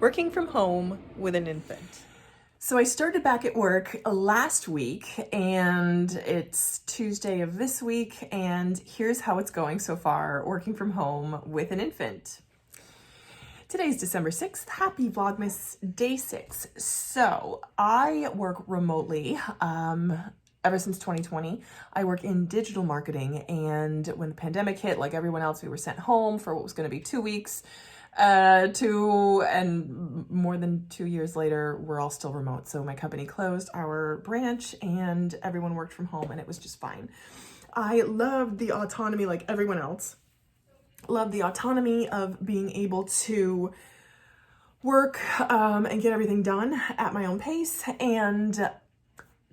Working from home with an infant. So I started back at work last week and it's Tuesday of this week, and here's how it's going so far working from home with an infant. Today's December 6th. Happy Vlogmas day 6. So I work remotely ever since 2020. I work in digital marketing, and when the pandemic hit, like everyone else, we were sent home for what was going to be 2 weeks. And more than 2 years later, we're all still remote. So my company closed our branch and everyone worked from home, and it was just fine. I loved the autonomy, like everyone else. Love the autonomy of being able to work and get everything done at my own pace, and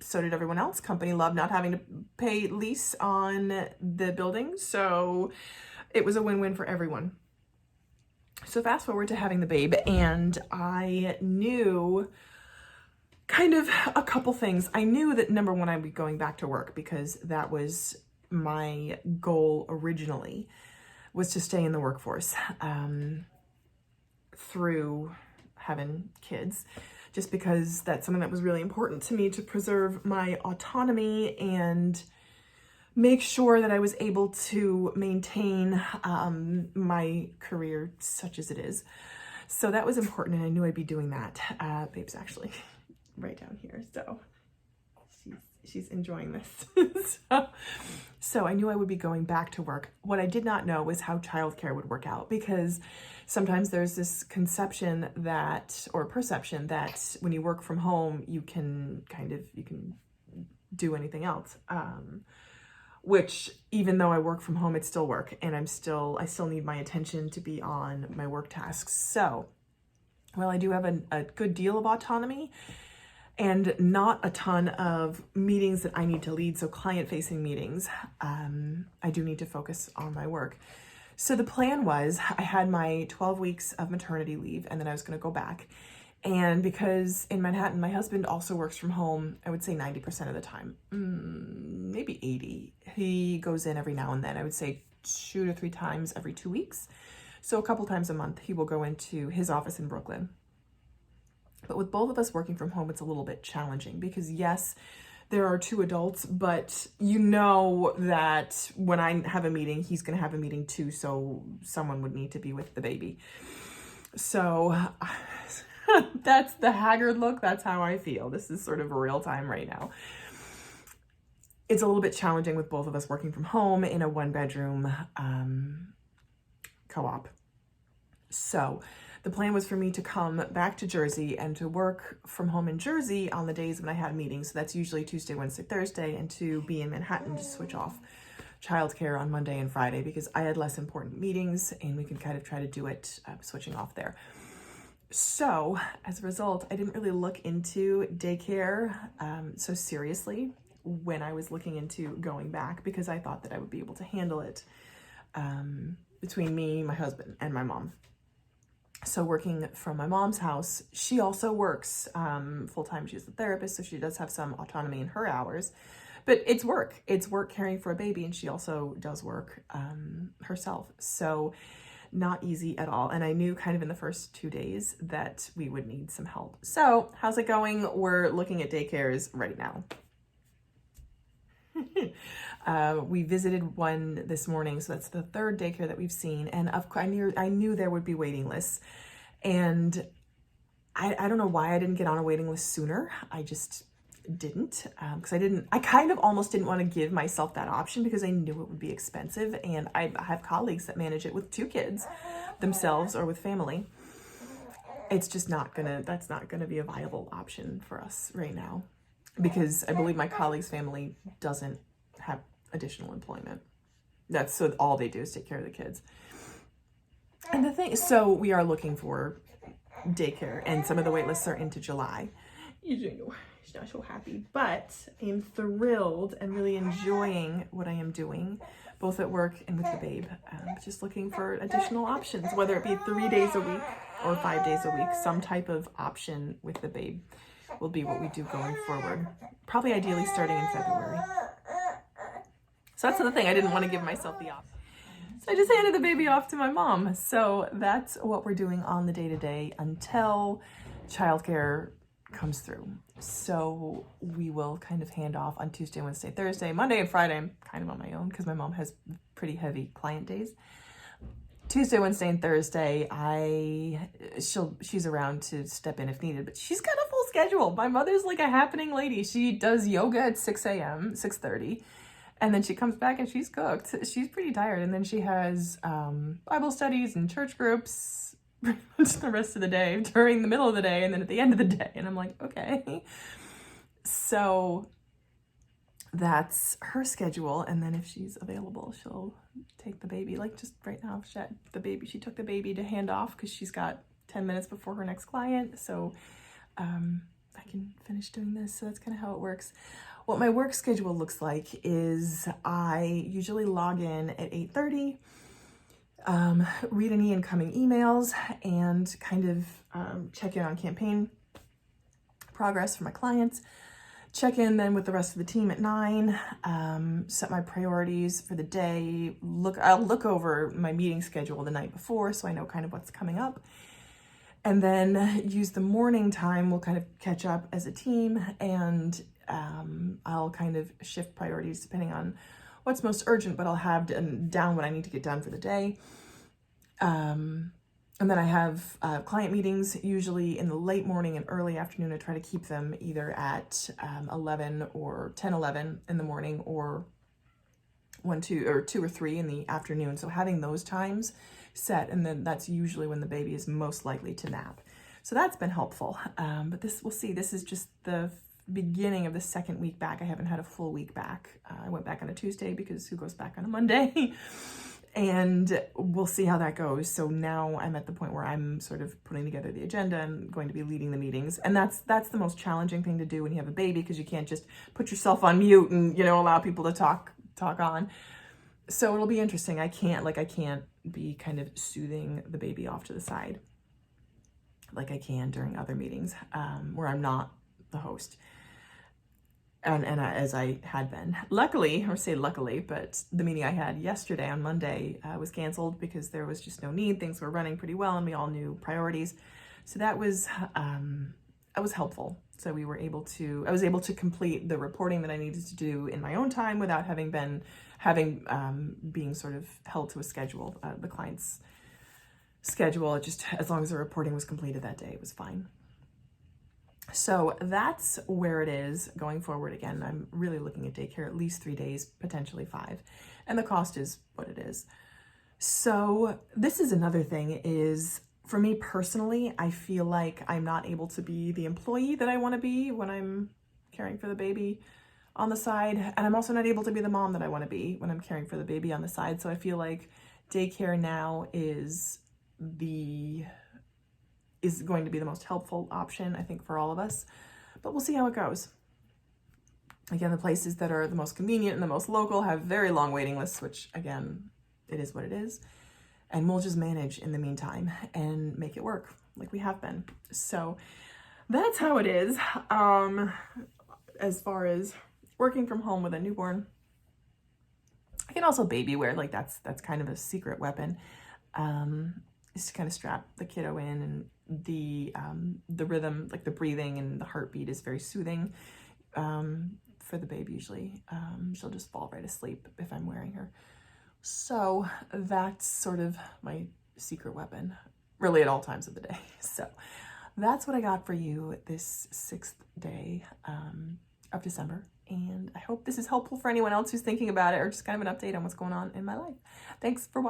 so did everyone else. Company loved not having to pay lease on the building, so it was a win-win for everyone. So fast forward to having the babe, and I knew kind of a couple things. I knew that number one, I'd be going back to work because that was my goal originally, was to stay in the workforce through having kids, just because that's something that was really important to me, to preserve my autonomy and make sure that I was able to maintain my career such as it is. So that was important, and I knew I'd be doing that. Babe's actually right down here, so she's enjoying this. So I knew I would be going back to work. What I did not know was how childcare would work out, because sometimes there's this conception that, or perception that when you work from home, you can do anything else. Which, even though I work from home, it's still work, and I still need my attention to be on my work tasks. So, while I do have a good deal of autonomy and not a ton of meetings that I need to lead, so client-facing meetings, I do need to focus on my work. So the plan was, I had my 12 weeks of maternity leave, and then I was going to go back. And because in Manhattan, my husband also works from home, I would say 90% of the time, maybe 80. He goes in every now and then. I would say 2 to 3 times every 2 weeks. So a couple times a month, he will go into his office in Brooklyn. But with both of us working from home, it's a little bit challenging because yes, there are 2 adults, but you know that when I have a meeting, he's going to have a meeting too. So someone would need to be with the baby. So that's the haggard look. That's how I feel. This is sort of real time right now. It's a little bit challenging with both of us working from home in a 1-bedroom co-op. So the plan was for me to come back to Jersey and to work from home in Jersey on the days when I had meetings. So that's usually Tuesday, Wednesday, Thursday, and to be in Manhattan to switch off childcare on Monday and Friday because I had less important meetings and we could kind of try to do it switching off there. So as a result, I didn't really look into daycare so seriously when I was looking into going back, because I thought that I would be able to handle it between me, my husband, and my mom. So working from my mom's house, she also works full-time. She's a therapist, so she does have some autonomy in her hours. But it's work. It's work caring for a baby, and she also does work herself. So not easy at all. And I knew kind of in the first 2 days that we would need some help. So how's it going? We're looking at daycares right now. We visited one this morning, so that's the 3rd daycare that we've seen. And of course, I knew there would be waiting lists. And I don't know why I didn't get on a waiting list sooner. I just didn't, because I kind of almost didn't want to give myself that option because I knew it would be expensive, and I have colleagues that manage it with 2 kids themselves or with family. It's just that's not gonna be a viable option for us right now, because I believe my colleague's family doesn't have additional employment. So all they do is take care of the kids. And the thing is, so we are looking for daycare, and some of the wait lists are into July. She's not so happy, but I am thrilled and really enjoying what I am doing, both at work and with the babe. Just looking for additional options, whether it be 3 days a week or 5 days a week. Some type of option with the babe will be what we do going forward. Probably ideally starting in February. So that's the thing. I didn't want to give myself the option. So I just handed the baby off to my mom. So that's what we're doing on the day-to-day until childcare comes through. So we will kind of hand off on Tuesday, Wednesday, Thursday, Monday and Friday. I'm kind of on my own because my mom has pretty heavy client days. Tuesday, Wednesday, and Thursday, she's around to step in if needed, but she's got a full schedule. My mother's like a happening lady. She does yoga at 6 a.m., 6:30, and then she comes back and she's cooked. She's pretty tired, and then she has Bible studies and church groups pretty much the rest of the day, during the middle of the day, and then at the end of the day, and I'm like, okay. So that's her schedule, and then if she's available, she'll take the baby. Like just right now, she took the baby to hand off because she's got 10 minutes before her next client, so I can finish doing this. So that's kind of how it works. What my work schedule looks like is I usually log in at 8:30, read any incoming emails, and kind of check in on campaign progress for my clients. Check in then with the rest of the team at 9, set my priorities for the day. I'll look over my meeting schedule the night before so I know kind of what's coming up. And then use the morning time, we'll kind of catch up as a team, and I'll kind of shift priorities depending on what's most urgent, but I'll have down what I need to get done for the day. And then I have client meetings usually in the late morning and early afternoon. I try to keep them either at 11 or 10, 11 in the morning, or 2 or 3 in the afternoon. So having those times set, and then that's usually when the baby is most likely to nap. So that's been helpful. But we'll see. This is just the beginning of the second week back. I haven't had a full week back. I went back on a Tuesday because who goes back on a Monday? And we'll see how that goes. So now I'm at the point where I'm sort of putting together the agenda and going to be leading the meetings. And that's the most challenging thing to do when you have a baby, because you can't just put yourself on mute and, allow people to talk on. So it'll be interesting. I can't be kind of soothing the baby off to the side like I can during other meetings where I'm not the host. And as I had been. Luckily, but the meeting I had yesterday on Monday was canceled because there was just no need. Things were running pretty well and we all knew priorities. So that was helpful. So I was able to complete the reporting that I needed to do in my own time without being sort of held to a schedule, the client's schedule. Just as long as the reporting was completed that day, it was fine. So that's where it is going forward. Again, I'm really looking at daycare at least 3 days, potentially 5. And the cost is what it is. So this is another thing is, for me personally, I feel like I'm not able to be the employee that I want to be when I'm caring for the baby on the side. And I'm also not able to be the mom that I want to be when I'm caring for the baby on the side. So I feel like daycare now is going to be the most helpful option, I think, for all of us. But we'll see how it goes. Again, the places that are the most convenient and the most local have very long waiting lists, which, again, it is what it is. And we'll just manage in the meantime and make it work like we have been. So that's how it is. As far as working from home with a newborn, I can also baby wear. Like that's kind of a secret weapon. Is to kind of strap the kiddo in, and the rhythm, like the breathing and the heartbeat, is very soothing for the baby usually. She'll just fall right asleep if I'm wearing her. So that's sort of my secret weapon, really, at all times of the day. So that's what I got for you this 6th day of December. And I hope this is helpful for anyone else who's thinking about it, or just kind of an update on what's going on in my life. Thanks for watching.